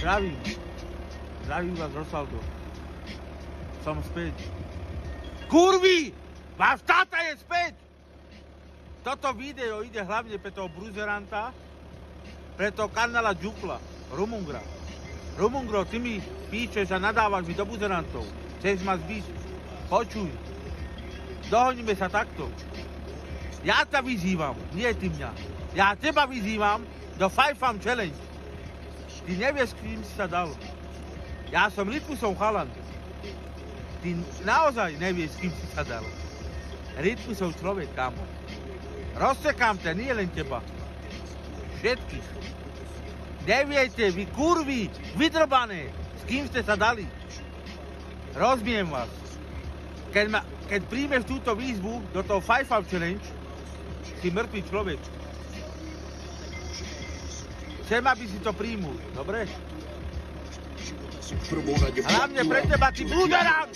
Zdravím. Zdravím vás, Rosaldo. Som späť. Kurvy! Váš táta je späť! Toto video ide hlavne pre toho bruzeranta, pre toho Karnala Džukla, Rumungra. Rumungro, ty mi píčeš a nadávaš mi do buzerantov. Chceš ma zbiť? Počuj. Dohodnime sa takto. Ja ťa vyzývam, nie ty mňa. Ja teba vyzývam do Five Farm Challenge. Ty nevieš, kým si sa dal. Ja som Rytmusov chalan. Ty naozaj nevieš, kým si sa dal. Rytmusov človek, kámo. Rozsekám ťa, nie len teba. Všetkých. Neviete, vy kurvy, vydrbané, s kým ste sa dali. Rozbiem vás. Keď príjmeš túto výzvu do toho Five Farm Challenge, si mŕtvý človek. Chcem, aby si to príjmul, dobre? Hlavne pre teba, ty buderák!